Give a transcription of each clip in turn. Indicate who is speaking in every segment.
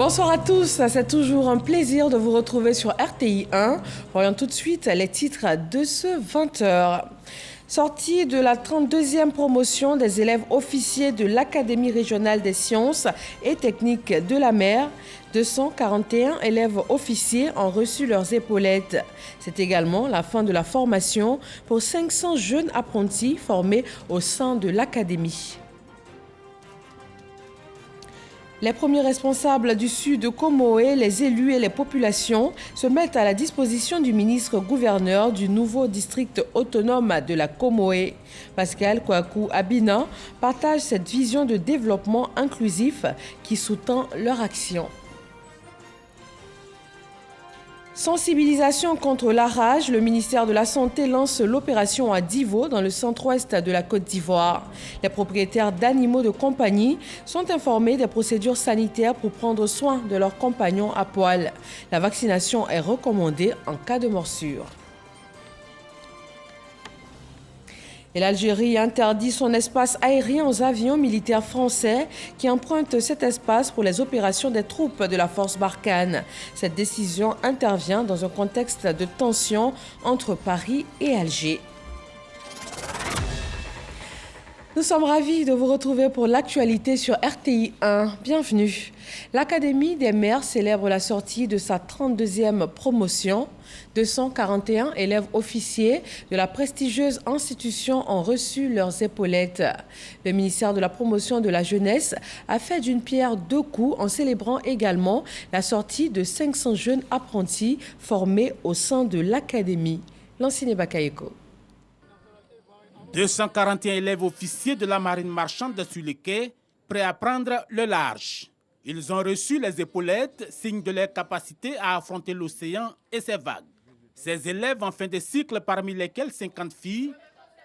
Speaker 1: Bonsoir à tous, c'est toujours un plaisir de vous retrouver sur RTI 1. Voyons tout de suite les titres de ce 20h. Sortie de la 32e promotion des élèves officiers de l'Académie régionale des sciences et techniques de la mer, 241 élèves officiers ont reçu leurs épaulettes. C'est également la fin de la formation pour 500 jeunes apprentis formés au sein de l'Académie. Les premiers responsables du Sud de Comoé, les élus et les populations se mettent à la disposition du ministre-gouverneur du nouveau district autonome de la Comoé. Pascal Kouakou Abina partage cette vision de développement inclusif qui sous-tend leur action. Sensibilisation contre la rage, le ministère de la Santé lance l'opération à Divo dans le centre-ouest de la Côte d'Ivoire. Les propriétaires d'animaux de compagnie sont informés des procédures sanitaires pour prendre soin de leurs compagnons à poil. La vaccination est recommandée en cas de morsure. Et l'Algérie interdit son espace aérien aux avions militaires français qui empruntent cet espace pour les opérations des troupes de la force Barkhane. Cette décision intervient dans un contexte de tension entre Paris et Alger. Nous sommes ravis de vous retrouver pour l'actualité sur RTI 1. Bienvenue. L'Académie des maires célèbre la sortie de sa 32e promotion. 241 élèves officiers de la prestigieuse institution ont reçu leurs épaulettes. Le ministère de la Promotion de la Jeunesse a fait d'une pierre deux coups en célébrant également la sortie de 500 jeunes apprentis formés au sein de l'Académie. Lancine Bakayeko.
Speaker 2: 241 élèves officiers de la marine marchande sur les quais, prêts à prendre le large. Ils ont reçu les épaulettes, signe de leur capacité à affronter l'océan et ses vagues. Ces élèves en fin de cycle, parmi lesquels 50 filles,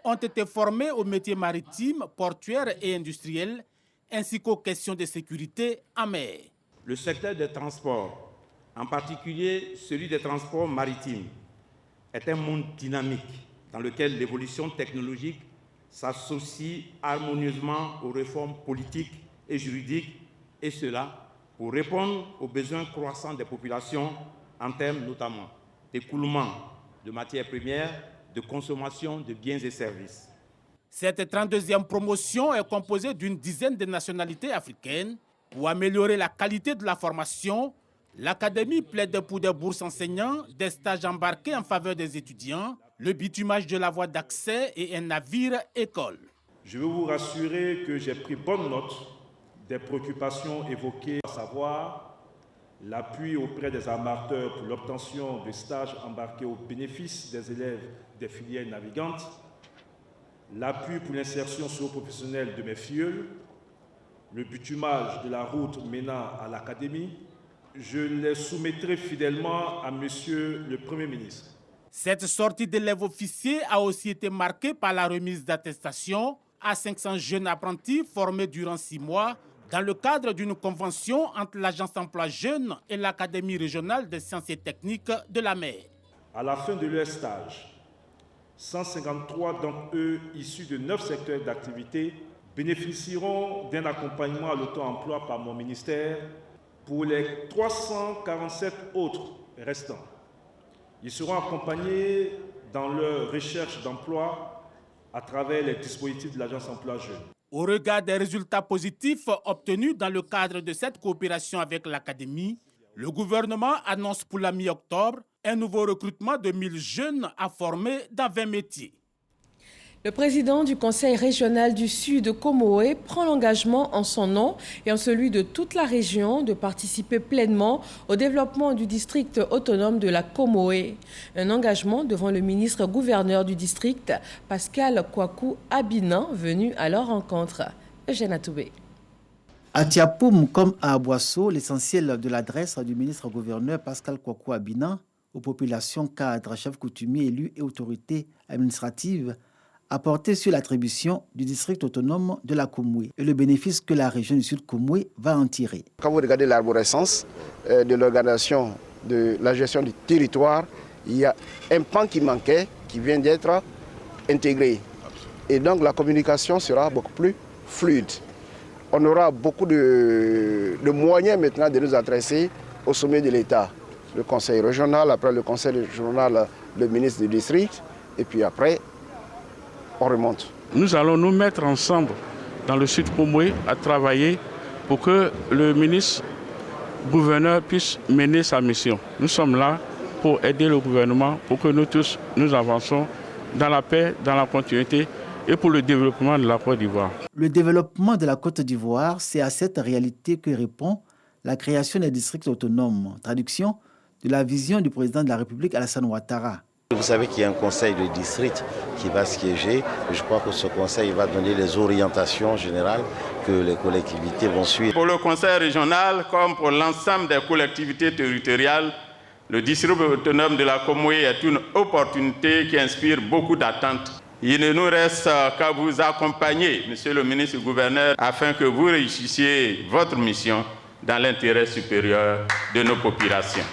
Speaker 2: ont été formés aux métiers maritimes, portuaires et industriels, ainsi qu'aux questions de sécurité en mer.
Speaker 3: Le secteur des transports, en particulier celui des transports maritimes, est un monde dynamique dans lequel l'évolution technologique s'associe harmonieusement aux réformes politiques et juridiques, et cela pour répondre aux besoins croissants des populations en termes notamment d'écoulement de matières premières, de consommation de biens et services.
Speaker 2: Cette 32e promotion est composée d'une dizaine de nationalités africaines. Pour améliorer la qualité de la formation, l'Académie plaide pour des bourses enseignants, des stages embarqués en faveur des étudiants, le bitumage de la voie d'accès et un navire-école.
Speaker 4: Je veux vous rassurer que j'ai pris bonne note des préoccupations évoquées, à savoir l'appui auprès des armateurs pour l'obtention de stages embarqués au bénéfice des élèves des filières navigantes, l'appui pour l'insertion socio-professionnelle de mes filleuls, le bitumage de la route menant à l'Académie. Je les soumettrai fidèlement à Monsieur le Premier ministre.
Speaker 2: Cette sortie d'élèves officiers a aussi été marquée par la remise d'attestations à 500 jeunes apprentis formés durant 6 mois dans le cadre d'une convention entre l'Agence d'emploi jeunes et l'Académie régionale des sciences et techniques de la mer.
Speaker 4: À la fin de leur stage, 153 d'entre eux, issus de 9 secteurs d'activité, bénéficieront d'un accompagnement à l'auto-emploi par mon ministère pour les 347 autres restants. Ils seront accompagnés dans leur recherche d'emploi à travers les dispositifs de l'Agence d'emploi jeunes.
Speaker 2: Au regard des résultats positifs obtenus dans le cadre de cette coopération avec l'Académie, le gouvernement annonce pour la mi-octobre un nouveau recrutement de 1000 jeunes à former dans 20 métiers.
Speaker 1: Le président du Conseil régional du Sud de Comoé prend l'engagement en son nom et en celui de toute la région de participer pleinement au développement du district autonome de la Comoé. Un engagement devant le ministre-gouverneur du district, Pascal Kouakou Abina, venu à leur rencontre. Eugène Atoubé.
Speaker 5: À Tiapoum comme à Aboisseau, l'essentiel de l'adresse du ministre-gouverneur Pascal Kouakou Abina aux populations, cadres, chefs coutumiers, élus et autorités administratives a porté sur l'attribution du district autonome de la Comoé et le bénéfice que la région du Sud Comoé va en tirer.
Speaker 6: Quand vous regardez l'arborescence de l'organisation de la gestion du territoire, il y a un pan qui manquait, qui vient d'être intégré. Et donc la communication sera beaucoup plus fluide. on aura beaucoup de moyens maintenant de nous adresser au sommet de l'État. Le conseil régional, après le conseil régional, le ministre du district, et puis après, on remonte.
Speaker 7: Nous allons nous mettre ensemble dans le sud Komoué à travailler pour que le ministre gouverneur puisse mener sa mission. Nous sommes là pour aider le gouvernement, pour que nous tous nous avançons dans la paix, dans la continuité et pour le développement de la Côte d'Ivoire.
Speaker 5: Le développement de la Côte d'Ivoire, c'est à cette réalité que répond la création des districts autonomes. Traduction de la vision du président de la République Alassane Ouattara.
Speaker 8: Vous savez qu'il y a un conseil de district qui va siéger. Je crois que ce conseil va donner les orientations générales que les collectivités vont suivre.
Speaker 3: Pour le conseil régional, comme pour l'ensemble des collectivités territoriales, le district autonome de la Komoué est une opportunité qui inspire beaucoup d'attentes. Il ne nous reste qu'à vous accompagner, monsieur le ministre gouverneur, afin que vous réussissiez votre mission dans l'intérêt supérieur de nos populations.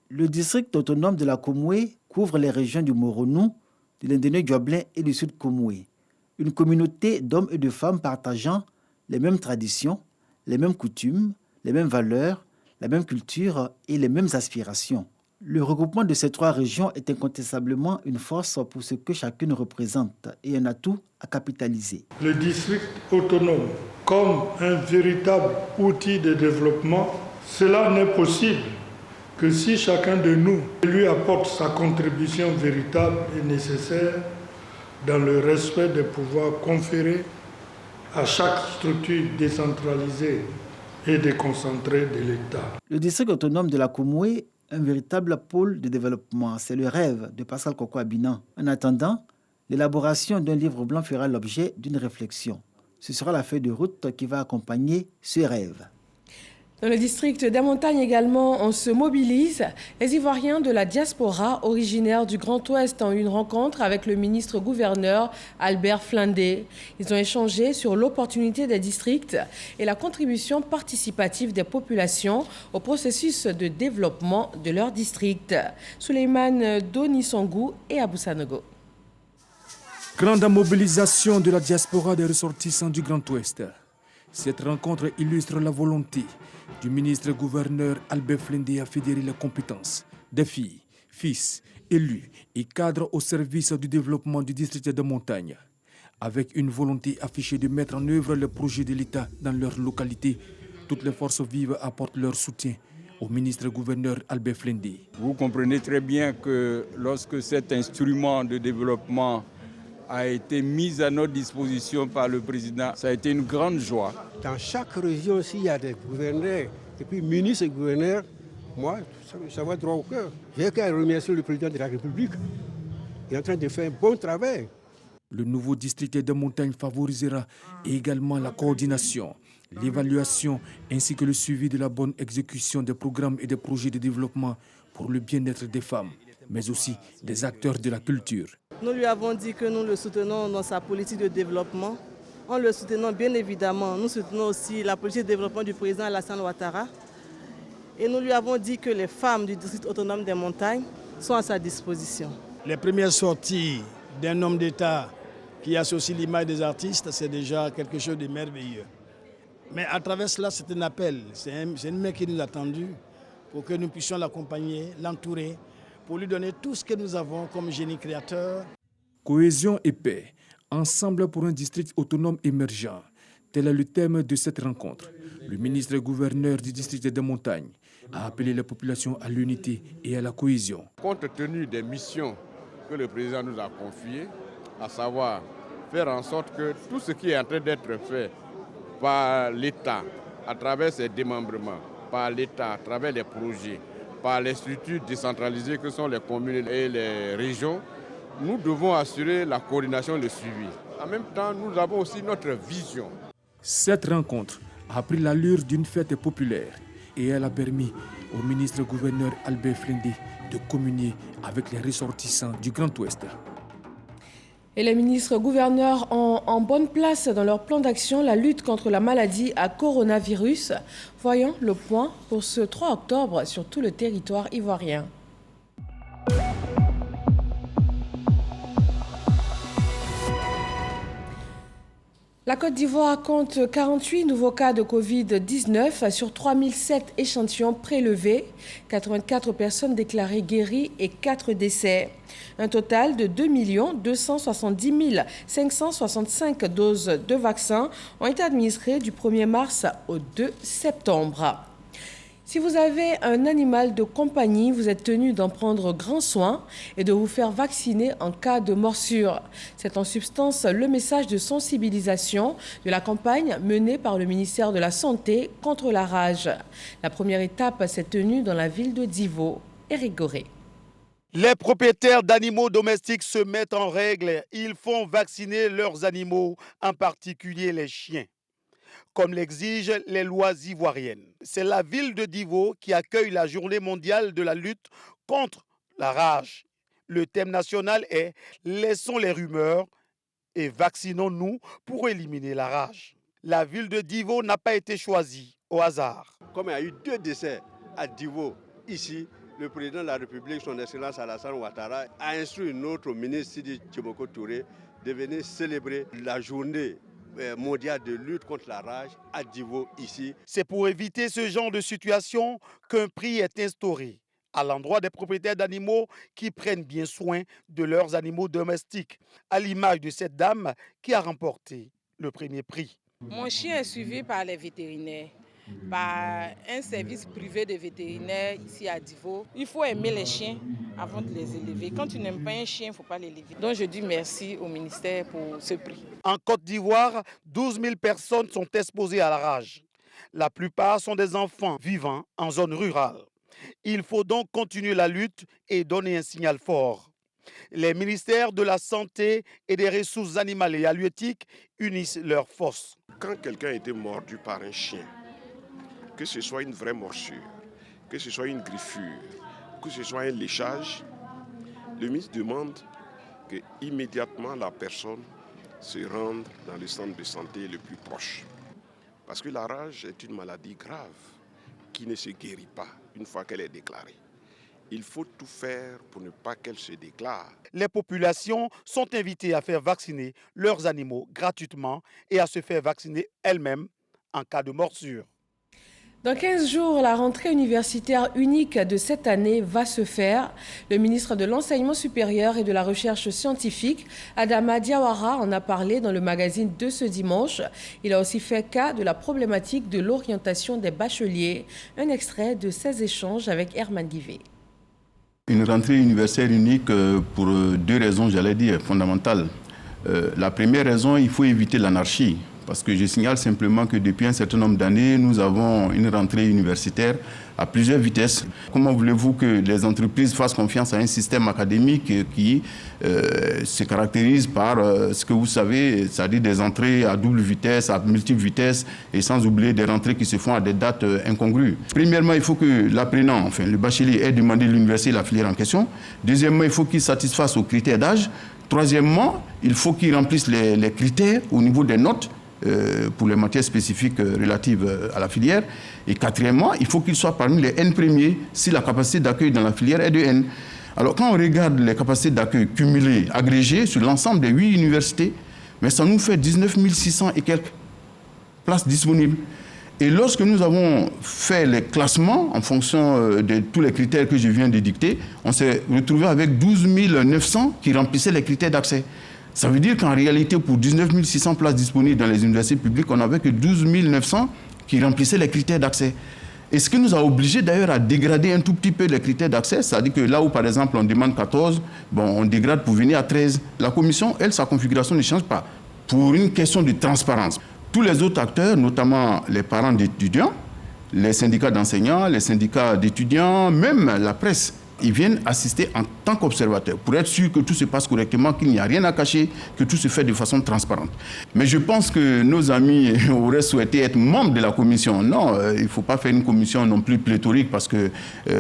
Speaker 5: Le district autonome de la Komoué couvre les régions du Moronou, de l'Indéné-Dioblin et du Sud Komoué. Une communauté d'hommes et de femmes partageant les mêmes traditions, les mêmes coutumes, les mêmes valeurs, la même culture et les mêmes aspirations. Le regroupement de ces trois régions est incontestablement une force pour ce que chacune représente et un atout à capitaliser.
Speaker 9: Le district autonome, comme un véritable outil de développement, cela n'est possible que si chacun de nous lui apporte sa contribution véritable et nécessaire dans le respect des pouvoirs conférés à chaque structure décentralisée et déconcentrée de l'État.
Speaker 5: Le district autonome de la Komoué, un véritable pôle de développement, c'est le rêve de Pascal Koko Abinan. En attendant, l'élaboration d'un livre blanc fera l'objet d'une réflexion. Ce sera la feuille de route qui va accompagner ce rêve.
Speaker 1: Dans le district des Montagnes également, on se mobilise. Les Ivoiriens de la diaspora originaires du Grand Ouest ont eu une rencontre avec le ministre-gouverneur Albert Flindé. Ils ont échangé sur l'opportunité des districts et la contribution participative des populations au processus de développement de leur district. Souleymane Donisongou et Abou Sanogo.
Speaker 10: Grande mobilisation de la diaspora des ressortissants du Grand Ouest. Cette rencontre illustre la volonté du ministre-gouverneur Albert Flindé à fédérer les compétences des filles, fils, élus et cadres au service du développement du district de montagne. Avec une volonté affichée de mettre en œuvre les projets de l'État dans leur localité, toutes les forces vives apportent leur soutien au ministre-gouverneur Albert Flindé.
Speaker 11: Vous comprenez très bien que lorsque cet instrument de développement a été mis à notre disposition par le président, ça a été une grande joie.
Speaker 12: Dans chaque région, s'il y a des gouverneurs et puis ministres et gouverneurs, moi, ça va droit au cœur. J'ai qu'à remercier le président de la République. Il est en train de faire un bon travail.
Speaker 10: Le nouveau district de montagne favorisera également la coordination, l'évaluation ainsi que le suivi de la bonne exécution des programmes et des projets de développement pour le bien-être des femmes, mais aussi des acteurs de la culture.
Speaker 13: Nous lui avons dit que nous le soutenons dans sa politique de développement. En le soutenant, bien évidemment, nous soutenons aussi la politique de développement du président Alassane Ouattara. Et nous lui avons dit que les femmes du district autonome des montagnes sont à sa disposition.
Speaker 14: Les premières sorties d'un homme d'État qui associe l'image des artistes, c'est déjà quelque chose de merveilleux. Mais à travers cela, c'est un appel, c'est une main qui nous a tendu pour que nous puissions l'accompagner, l'entourer, pour lui donner tout ce que nous avons comme génie créateur.
Speaker 10: Cohésion et paix, ensemble pour un district autonome émergent. Tel est le thème de cette rencontre. Le ministre-gouverneur du district des montagnes a appelé la population à l'unité et à la cohésion.
Speaker 11: Compte tenu des missions que le président nous a confiées, à savoir faire en sorte que tout ce qui est en train d'être fait par l'État, à travers ses démembrements, par l'État, à travers les projets, par les structures décentralisées que sont les communes et les régions, nous devons assurer la coordination et le suivi. En même temps, nous avons aussi notre vision.
Speaker 10: Cette rencontre a pris l'allure d'une fête populaire et elle a permis au ministre-gouverneur Albert Flindé de communier avec les ressortissants du Grand Ouest.
Speaker 1: Et les ministres-gouverneurs ont en bonne place dans leur plan d'action la lutte contre la maladie à coronavirus. Voyons le point pour ce 3 octobre sur tout le territoire ivoirien. La Côte d'Ivoire compte 48 nouveaux cas de Covid-19 sur 3007 échantillons prélevés, 84 personnes déclarées guéries et 4 décès. Un total de 2 270 565 doses de vaccins ont été administrées du 1er mars au 2 septembre. Si vous avez un animal de compagnie, vous êtes tenu d'en prendre grand soin et de vous faire vacciner en cas de morsure. C'est en substance le message de sensibilisation de la campagne menée par le ministère de la Santé contre la rage. La première étape s'est tenue dans la ville de Divo. Éric Goré.
Speaker 15: Les propriétaires d'animaux domestiques se mettent en règle. Ils font vacciner leurs animaux, en particulier les chiens, comme l'exigent les lois ivoiriennes. C'est la ville de Divo qui accueille la journée mondiale de la lutte contre la rage. Le thème national est « Laissons les rumeurs et vaccinons-nous pour éliminer la rage ». La ville de Divo n'a pas été choisie au hasard.
Speaker 16: Comme il y a eu 2 décès à Divo, ici, le président de la République, son Excellence Alassane Ouattara, a instruit notre ministre Sidi Tchiboko Touré de venir célébrer la journée mondiale de lutte contre la rage à Divo ici.
Speaker 15: C'est pour éviter ce genre de situation qu'un prix est instauré à l'endroit des propriétaires d'animaux qui prennent bien soin de leurs animaux domestiques, à l'image de cette dame qui a remporté le premier prix.
Speaker 17: Mon chien est suivi par les vétérinaires, par un service privé de vétérinaires ici à Divo. Il faut aimer les chiens avant de les élever. Quand tu n'aimes pas un chien, il ne faut pas l'élever. Donc je dis merci au ministère pour ce prix.
Speaker 15: En Côte d'Ivoire, 12 000 personnes sont exposées à la rage. La plupart sont des enfants vivant en zone rurale. Il faut donc continuer la lutte et donner un signal fort. Les ministères de la Santé et des Ressources animales et halieutiques unissent leurs forces.
Speaker 18: Quand quelqu'un a été mordu par un chien, que ce soit une vraie morsure, que ce soit une griffure, que ce soit un léchage, le ministre demande que immédiatement la personne se rende dans le centre de santé le plus proche. Parce que la rage est une maladie grave qui ne se guérit pas une fois qu'elle est déclarée. Il faut tout faire pour ne pas qu'elle se déclare.
Speaker 15: Les populations sont invitées à faire vacciner leurs animaux gratuitement et à se faire vacciner elles-mêmes en cas de morsure.
Speaker 1: Dans 15 jours, la rentrée universitaire unique de cette année va se faire. Le ministre de l'Enseignement supérieur et de la Recherche scientifique, Adama Diawara, en a parlé dans le magazine de ce dimanche. Il a aussi fait cas de la problématique de l'orientation des bacheliers. Un extrait de ces échanges avec Herman Guivet.
Speaker 19: Une rentrée universitaire unique pour 2 raisons, j'allais dire, fondamentales. La première raison, il faut éviter l'anarchie. Parce que je signale simplement que depuis un certain nombre d'années, nous avons une rentrée universitaire à plusieurs vitesses. Comment voulez-vous que les entreprises fassent confiance à un système académique qui se caractérise par ce que vous savez, c'est-à-dire des entrées à double vitesse, à multiples vitesses, et sans oublier des rentrées qui se font à des dates incongrues. Premièrement, il faut que l'apprenant, enfin le bachelier, ait demandé l'université la filière en question. Deuxièmement, il faut qu'il satisfasse aux critères d'âge. Troisièmement, il faut qu'il remplisse les critères au niveau des notes pour les matières spécifiques relatives à la filière. Et quatrièmement, il faut qu'il soit parmi les N premiers si la capacité d'accueil dans la filière est de N. Alors quand on regarde les capacités d'accueil cumulées, agrégées sur l'ensemble des 8 universités, mais ça nous fait 19 600 et quelques places disponibles. Et lorsque nous avons fait les classements en fonction de tous les critères que je viens de dicter, on s'est retrouvé avec 12 900 qui remplissaient les critères d'accès. Ça veut dire qu'en réalité, pour 19 600 places disponibles dans les universités publiques, on n'avait que 12 900 qui remplissaient les critères d'accès. Et ce qui nous a obligés d'ailleurs à dégrader un tout petit peu les critères d'accès, c'est-à-dire que là où par exemple on demande 14, on dégrade pour venir à 13. La commission, elle, sa configuration ne change pas. Pour une question de transparence. Tous les autres acteurs, notamment les parents d'étudiants, les syndicats d'enseignants, les syndicats d'étudiants, même la presse, ils viennent assister en tant qu'observateurs pour être sûr que tout se passe correctement, qu'il n'y a rien à cacher, que tout se fait de façon transparente. Mais je pense que nos amis auraient souhaité être membres de la commission. Non, il ne faut pas faire une commission non plus pléthorique parce que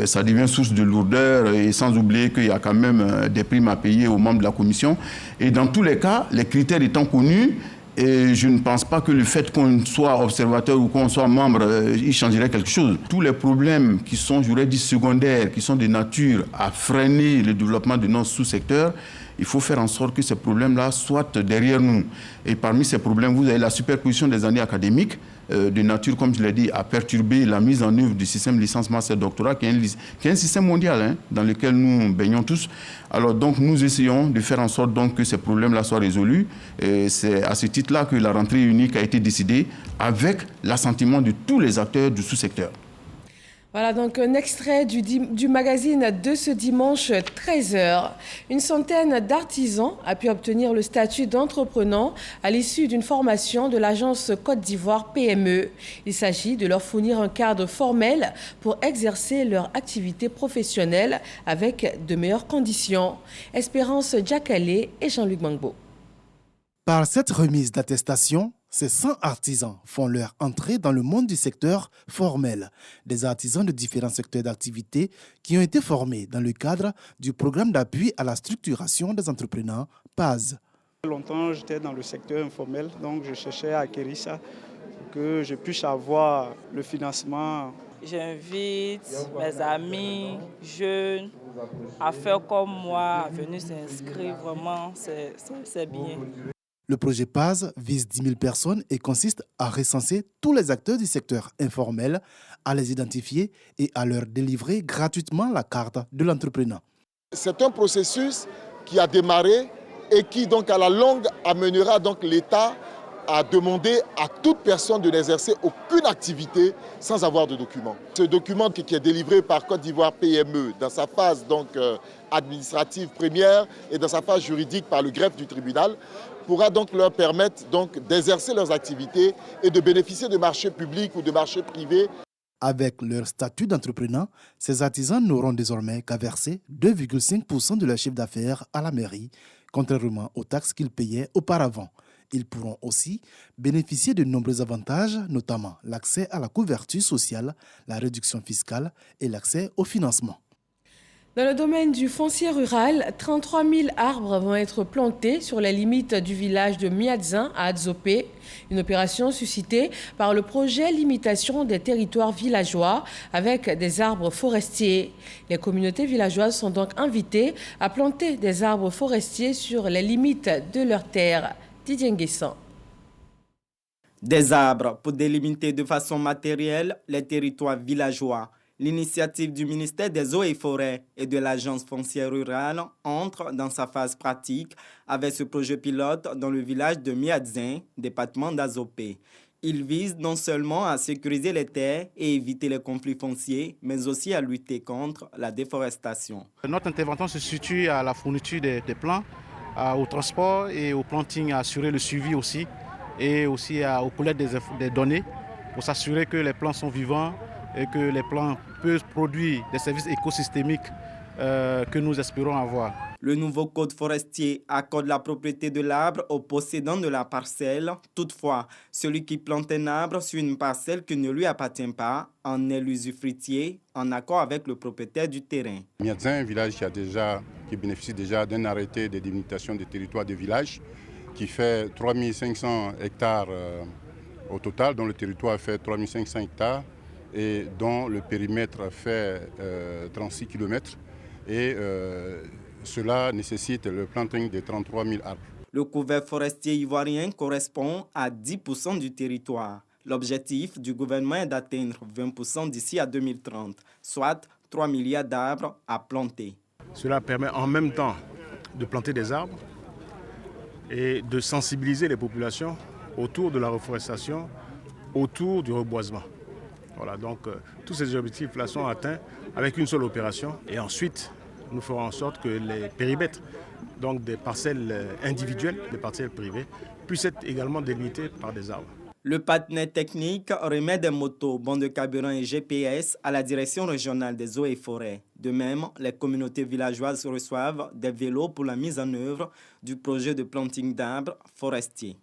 Speaker 19: ça devient source de lourdeur et sans oublier qu'il y a quand même des primes à payer aux membres de la commission. Et dans tous les cas, les critères étant connus, et je ne pense pas que le fait qu'on soit observateur ou qu'on soit membre, il changerait quelque chose. Tous les problèmes qui sont, j'aurais dit, secondaires, qui sont de nature à freiner le développement de nos sous-secteurs, il faut faire en sorte que ces problèmes-là soient derrière nous. Et parmi ces problèmes, vous avez la superposition des années académiques, de nature, comme je l'ai dit, à perturber la mise en œuvre du système licence master doctorat, qui est un système mondial, hein, dans lequel nous baignons tous. Alors donc nous essayons de faire en sorte donc, que ces problèmes-là soient résolus. Et c'est à ce titre-là que la rentrée unique a été décidée avec l'assentiment de tous les acteurs du sous-secteur.
Speaker 1: Voilà donc un extrait du magazine de ce dimanche 13h. Une centaine d'artisans a pu obtenir le statut d'entrepreneur à l'issue d'une formation de l'agence Côte d'Ivoire PME. Il s'agit de leur fournir un cadre formel pour exercer leur activité professionnelle avec de meilleures conditions. Espérance Diakale et Jean-Luc Mangbo.
Speaker 20: Par cette remise d'attestation, ces 100 artisans font leur entrée dans le monde du secteur formel. Des artisans de différents secteurs d'activité qui ont été formés dans le cadre du programme d'appui à la structuration des entrepreneurs PAZ.
Speaker 21: Longtemps, j'étais dans le secteur informel, donc je cherchais à acquérir ça pour que je puisse avoir le financement.
Speaker 22: J'invite mes amis jeunes à faire comme moi, à venir s'inscrire. Vraiment, c'est bien.
Speaker 20: Le projet PAZ vise 10 000 personnes et consiste à recenser tous les acteurs du secteur informel, à les identifier et à leur délivrer gratuitement la carte de l'entrepreneur.
Speaker 23: C'est un processus qui a démarré et qui, donc, à la longue, amènera donc l'État à demander à toute personne de n'exercer aucune activité sans avoir de document. Ce document qui est délivré par Côte d'Ivoire PME dans sa phase donc, administrative première et dans sa phase juridique par le greffe du tribunal pourra donc leur permettre d'exercer leurs activités et de bénéficier de marchés publics ou de marchés privés.
Speaker 20: Avec leur statut d'entrepreneur, ces artisans n'auront désormais qu'à verser 2,5% de leur chiffre d'affaires à la mairie, contrairement aux taxes qu'ils payaient auparavant. Ils pourront aussi bénéficier de nombreux avantages, notamment l'accès à la couverture sociale, la réduction fiscale et l'accès au financement.
Speaker 1: Dans le domaine du foncier rural, 33 000 arbres vont être plantés sur les limites du village de Miadzin à Adzopé. Une opération suscitée par le projet Limitation des territoires villageois avec des arbres forestiers. Les communautés villageoises sont donc invitées à planter des arbres forestiers sur les limites de leurs terres. Didier Nguessan.
Speaker 24: Des arbres pour délimiter de façon matérielle les territoires villageois. L'initiative du ministère des Eaux et Forêts et de l'Agence foncière rurale entre dans sa phase pratique avec ce projet pilote dans le village de Miadzin, département d'Azopé. Il vise non seulement à sécuriser les terres et éviter les conflits fonciers, mais aussi à lutter contre la déforestation.
Speaker 25: Notre intervention se situe à la fourniture des plants, au transport et au planting, à assurer le suivi aussi, et aussi au collecte des données pour s'assurer que les plants sont vivants et que les plants peuvent produire des services écosystémiques que nous espérons avoir.
Speaker 24: Le nouveau code forestier accorde la propriété de l'arbre au possédant de la parcelle. Toutefois, celui qui plante un arbre sur une parcelle qui ne lui appartient pas en est l'usufruitier, en accord avec le propriétaire du terrain.
Speaker 26: Miadzin, un village qui bénéficie déjà d'un arrêté de délimitation des territoires de village qui fait 3500 hectares au total, dont le territoire fait 3500 hectares et dont le périmètre fait 36 km. Et cela nécessite le planting de 33 000 arbres.
Speaker 24: Le couvert forestier ivoirien correspond à 10% du territoire. L'objectif du gouvernement est d'atteindre 20% d'ici à 2030, soit 3 milliards d'arbres à planter.
Speaker 25: Cela permet en même temps de planter des arbres et de sensibiliser les populations autour de la reforestation, autour du reboisement. Voilà, donc tous ces objectifs-là sont atteints avec une seule opération. Et ensuite, nous ferons en sorte que les périmètres, donc des parcelles individuelles, des parcelles privées, puissent être également délimités par des arbres.
Speaker 24: Le partenaire technique remet des motos, bons de carburant et GPS à la direction régionale des eaux et forêts. De même, les communautés villageoises reçoivent des vélos pour la mise en œuvre du projet de planting d'arbres forestiers.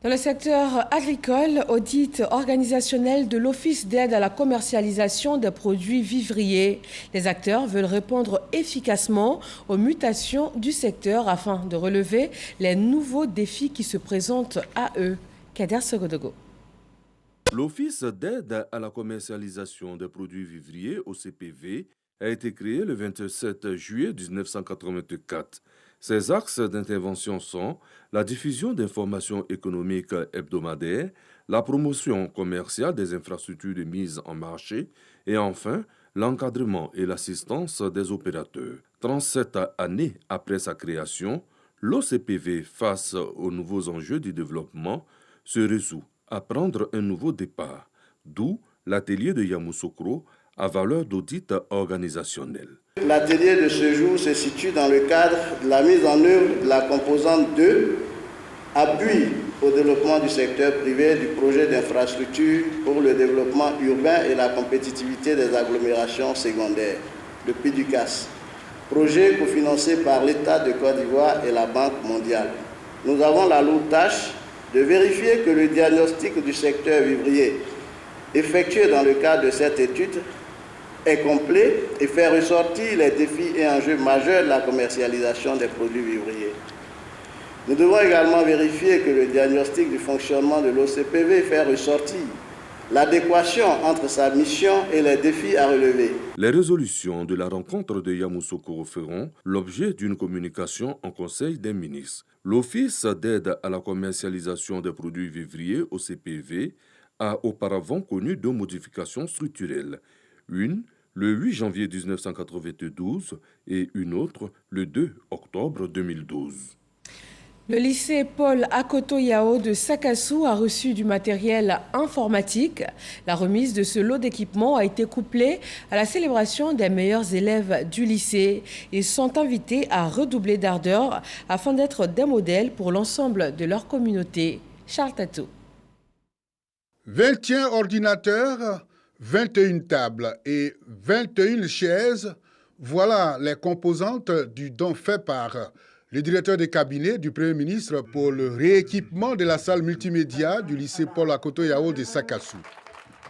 Speaker 1: Dans le secteur agricole, audit organisationnel de l'Office d'aide à la commercialisation des produits vivriers. Les acteurs veulent répondre efficacement aux mutations du secteur afin de relever les nouveaux défis qui se présentent à eux. Kader Sogodogo.
Speaker 27: L'Office d'aide à la commercialisation des produits vivriers, OCPV,
Speaker 2: a été créé le 27 juillet 1984. Ses axes d'intervention sont la diffusion d'informations économiques hebdomadaires, la promotion commerciale des infrastructures de mise en marché et enfin l'encadrement et l'assistance des opérateurs. 37 années après sa création, l'OCPV, face aux nouveaux enjeux du développement, se résout à prendre un nouveau départ, d'où l'atelier de Yamoussoukro à valeur d'audit organisationnel.
Speaker 3: L'atelier de ce jour se situe dans le cadre de la mise en œuvre de la composante 2, appui au développement du secteur privé du projet d'infrastructure pour le développement urbain et la compétitivité des agglomérations secondaires, le PIDUCAS, projet cofinancé par l'État de Côte d'Ivoire et la Banque mondiale. Nous avons la lourde tâche de vérifier que le diagnostic du secteur vivrier effectué dans le cadre de cette étude est complet et fait ressortir les défis et enjeux majeurs de la commercialisation des produits vivriers. Nous devons également vérifier que le diagnostic du fonctionnement de l'OCPV fait ressortir l'adéquation entre sa mission et les défis à relever.
Speaker 2: Les résolutions de la rencontre de Yamoussoukro feront l'objet d'une communication en Conseil des ministres. L'Office d'aide à la commercialisation des produits vivriers, OCPV, a auparavant connu 2 modifications structurelles. Une, le 8 janvier 1992 et une autre, le 2 octobre 2012.
Speaker 1: Le lycée Paul Akoto Yao de Sakassou a reçu du matériel informatique. La remise de ce lot d'équipements a été couplée à la célébration des meilleurs élèves du lycée. Ils sont invités à redoubler d'ardeur afin d'être des modèles pour l'ensemble de leur communauté. Charles Tatou.
Speaker 4: 21 ordinateurs, 21 tables et 21 chaises, voilà les composantes du don fait par le directeur de cabinet du Premier ministre pour le rééquipement de la salle multimédia du lycée Paul Akoto Yao de Sakassou.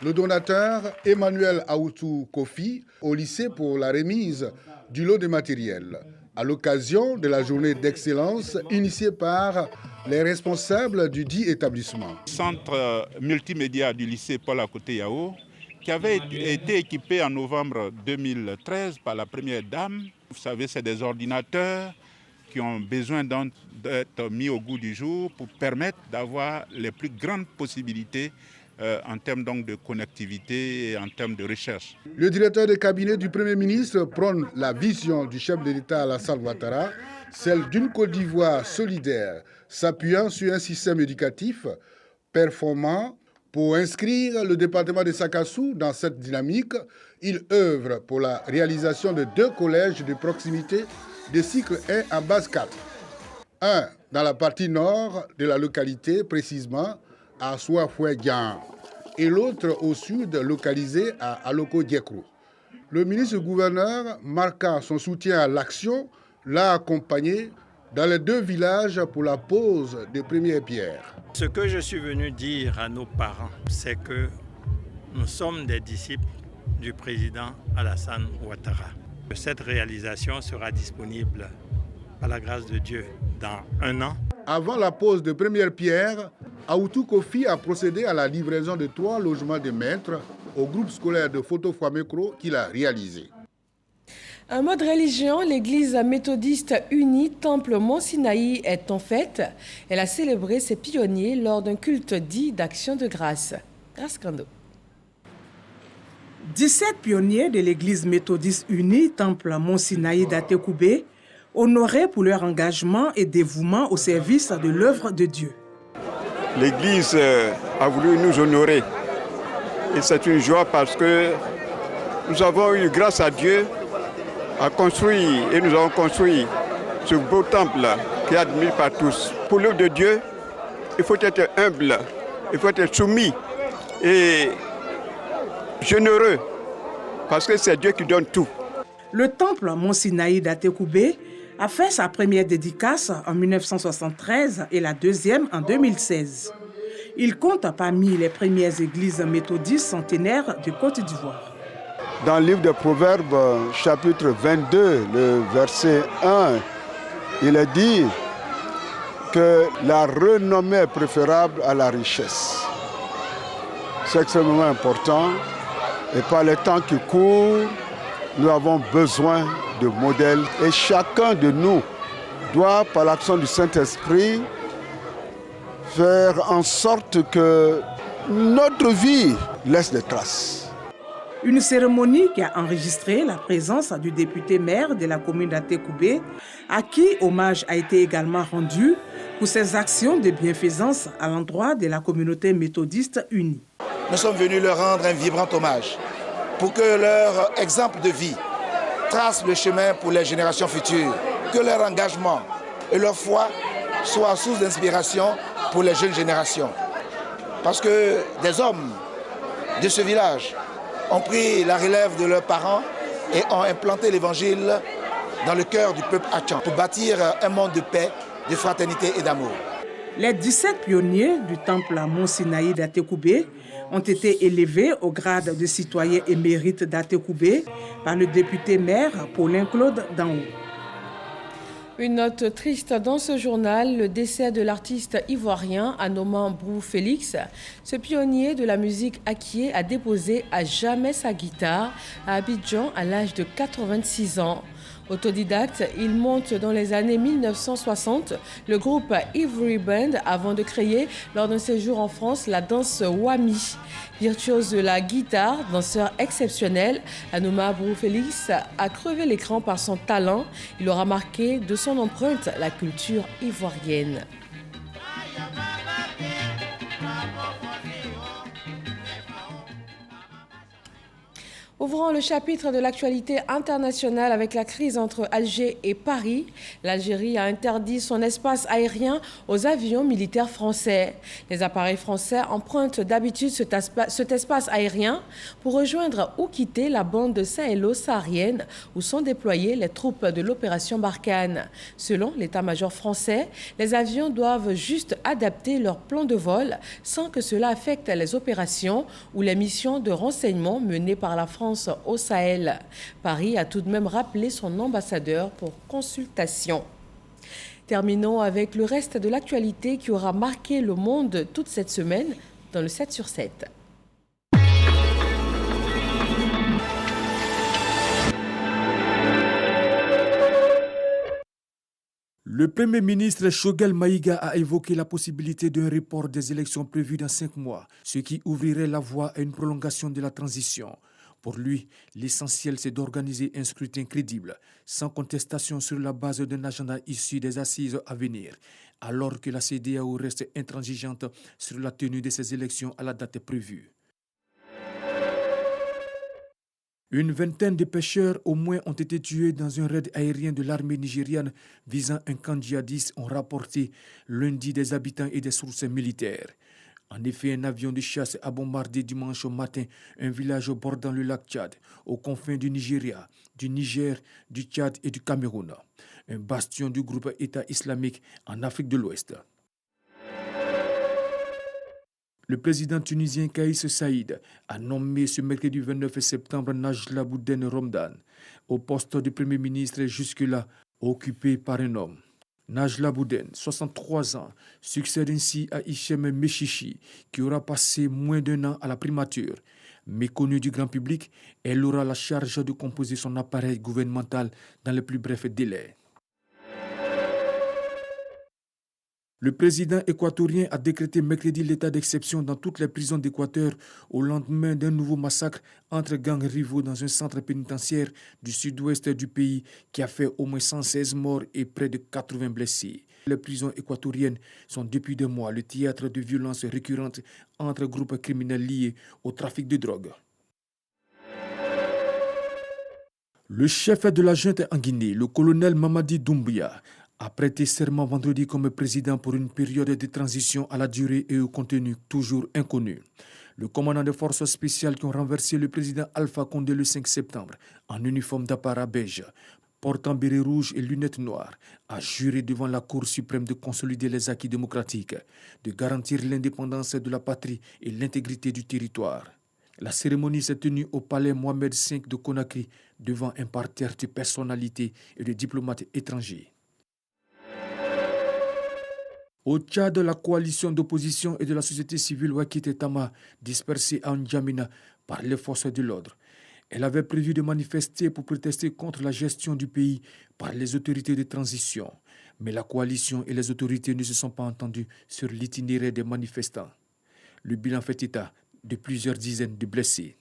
Speaker 4: Le donateur Emmanuel Aoutou Kofi au lycée pour la remise du lot de matériel, à l'occasion de la journée d'excellence initiée par les responsables du dit établissement.
Speaker 6: Centre multimédia du lycée Paul Akoto Yao, qui avait été équipé en novembre 2013 par la première dame. Vous savez, c'est des ordinateurs qui ont besoin d'être mis au goût du jour pour permettre d'avoir les plus grandes possibilités en termes donc de connectivité et en termes de recherche.
Speaker 4: Le directeur de cabinet du Premier ministre prône la vision du chef de l'État Alassane Ouattara, celle d'une Côte d'Ivoire solidaire, s'appuyant sur un système éducatif performant. Pour inscrire le département de Sakassou dans cette dynamique, il œuvre pour la réalisation de 2 collèges de proximité de cycle 1 en base 4. Un dans la partie nord de la localité, précisément à Souafoué-Dian, et l'autre au sud, localisé à Aloko-Diekro. Le ministre-gouverneur, marquant son soutien à l'action, l'a accompagné dans les 2 villages pour la pose des premières pierres.
Speaker 7: Ce que je suis venu dire à nos parents, c'est que nous sommes des disciples du président Alassane Ouattara. Cette réalisation sera disponible, par la grâce de Dieu, dans 1 an.
Speaker 4: Avant la pose de première pierre, Aoutou Kofi a procédé à la livraison de 3 logements de maîtres au groupe scolaire de Foto-Fouamekro qu'il a réalisé.
Speaker 1: Un mot de religion, l'église méthodiste unie Temple Mont-Sinaï est en fête. Elle a célébré ses pionniers lors d'un culte dit d'action de grâce. Grâce Kando.
Speaker 8: 17 pionniers de l'église méthodiste unie Temple Mont-Sinaï d'Atekoubé, honorés pour leur engagement et dévouement au service de l'œuvre de Dieu.
Speaker 27: L'église a voulu nous honorer et c'est une joie parce que nous avons eu grâce à Dieu à construire et nous avons construit ce beau temple qui est admiré par tous. Pour l'œuvre de Dieu, il faut être humble, il faut être soumis et généreux parce que c'est Dieu qui donne tout.
Speaker 8: Le temple Mont-Sinaï d'Atekoubé a fait sa première dédicace en 1973 et la deuxième en 2016. Il compte parmi les premières églises méthodistes centenaires de Côte d'Ivoire.
Speaker 28: Dans le livre des Proverbes, chapitre 22, le verset 1, il est dit que la renommée est préférable à la richesse. C'est extrêmement important et par le temps qui court, Nous avons besoin de modèles et chacun de nous doit, par l'action du Saint-Esprit, faire en sorte que notre vie laisse des traces.
Speaker 8: Une cérémonie qui a enregistré la présence du député maire de la commune d'Atekoubé, à qui hommage a été également rendu pour ses actions de bienfaisance à l'endroit de la communauté méthodiste unie.
Speaker 5: Nous sommes venus leur rendre un vibrant hommage pour que leur exemple de vie trace le chemin pour les générations futures, que leur engagement et leur foi soient source d'inspiration pour les jeunes générations. Parce que des hommes de ce village ont pris la relève de leurs parents et ont implanté l'évangile dans le cœur du peuple Achan pour bâtir un monde de paix, de fraternité et d'amour.
Speaker 8: Les 17 pionniers du temple à Mont Sinaï d'Atekoubé ont été élevés au grade de citoyen émérite d'Atekoubé par le député maire Paulin-Claude Danhou.
Speaker 1: Une note triste dans ce journal, le décès de l'artiste ivoirien Anoman Brou Félix. Ce pionnier de la musique akié a déposé à jamais sa guitare à Abidjan à l'âge de 86 ans. Autodidacte, il monte dans les années 1960 le groupe Ivory Band avant de créer, lors d'un séjour en France, la danse Wami. Virtuose de la guitare, danseur exceptionnel, Anoman Brou Félix a crevé l'écran par son talent. Il aura marqué de son empreinte la culture ivoirienne. Ouvrons le chapitre de l'actualité internationale avec la crise entre Alger et Paris. L'Algérie a interdit son espace aérien aux avions militaires français. Les appareils français empruntent d'habitude cet espace aérien pour rejoindre ou quitter la bande sahélo-saharienne où sont déployées les troupes de l'opération Barkhane. Selon l'état-major français, les avions doivent juste adapter leur plan de vol sans que cela affecte les opérations ou les missions de renseignement menées par la France au Sahel. Paris a tout de même rappelé son ambassadeur pour consultation. Terminons avec le reste de l'actualité qui aura marqué le monde toute cette semaine dans le 7 sur 7.
Speaker 9: Le Premier ministre Choguel Maïga a évoqué la possibilité d'un report des élections prévues dans 5 mois, ce qui ouvrirait la voie à une prolongation de la transition. Pour lui, l'essentiel, c'est d'organiser un scrutin crédible, sans contestation sur la base d'un agenda issu des assises à venir, alors que la CEDEAO reste intransigeante sur la tenue de ces élections à la date prévue. Une vingtaine de pêcheurs au moins ont été tués dans un raid aérien de l'armée nigériane visant un camp djihadiste, ont rapporté lundi des habitants et des sources militaires. En effet, un avion de chasse a bombardé dimanche au matin un village bordant le lac Tchad, aux confins du Nigeria, du Niger, du Tchad et du Cameroun, un bastion du groupe État islamique en Afrique de l'Ouest. Le président tunisien Kaïs Saïd a nommé ce mercredi 29 septembre Najla Bouden Romdan au poste de Premier ministre jusque-là occupé par un homme. Najla Bouden, 63 ans, succède ainsi à Hichem Mechichi, qui aura passé moins d'1 an à la primature. Méconnue du grand public, elle aura la charge de composer son appareil gouvernemental dans les plus brefs délais. Le président équatorien a décrété mercredi l'état d'exception dans toutes les prisons d'Équateur au lendemain d'un nouveau massacre entre gangs rivaux dans un centre pénitentiaire du sud-ouest du pays qui a fait au moins 116 morts et près de 80 blessés. Les prisons équatoriennes sont depuis des mois le théâtre de violences récurrentes entre groupes criminels liés au trafic de drogue. Le chef de la junte en Guinée, le colonel Mamadi Doumbouya, a prêté serment vendredi comme président pour une période de transition à la durée et au contenu toujours inconnu. Le commandant des forces spéciales qui ont renversé le président Alpha Condé le 5 septembre en uniforme d'apparat beige, portant béret rouge et lunettes noires, a juré devant la Cour suprême de consolider les acquis démocratiques, de garantir l'indépendance de la patrie et l'intégrité du territoire. La cérémonie s'est tenue au palais Mohamed V de Conakry devant un parterre de personnalités et de diplomates étrangers. Au Tchad, la coalition d'opposition et de la société civile Wakite Tama, dispersée à N'Djamena par les forces de l'ordre, Elle avait prévu de manifester pour protester contre la gestion du pays par les autorités de transition. Mais la coalition et les autorités ne se sont pas entendues sur l'itinéraire des manifestants. Le bilan fait état de plusieurs dizaines de blessés.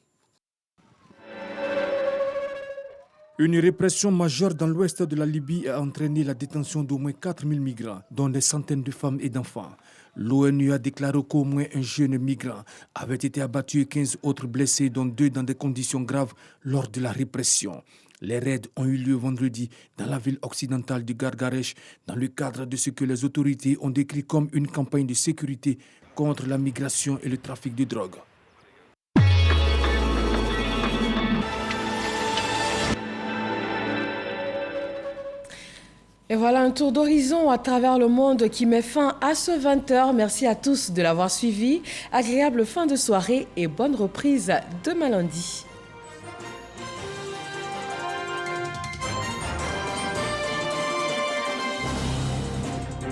Speaker 9: Une répression majeure dans l'ouest de la Libye a entraîné la détention d'au moins 4000 migrants, dont des centaines de femmes et d'enfants. L'ONU a déclaré qu'au moins un jeune migrant avait été abattu et 15 autres blessés, dont 2 dans des conditions graves lors de la répression. Les raids ont eu lieu vendredi dans la ville occidentale du Gargaresh, dans le cadre de ce que les autorités ont décrit comme une campagne de sécurité contre la migration et le trafic de drogue.
Speaker 1: Et voilà un tour d'horizon à travers le monde qui met fin à ce 20h. Merci à tous de l'avoir suivi. Agréable fin de soirée et bonne reprise demain lundi.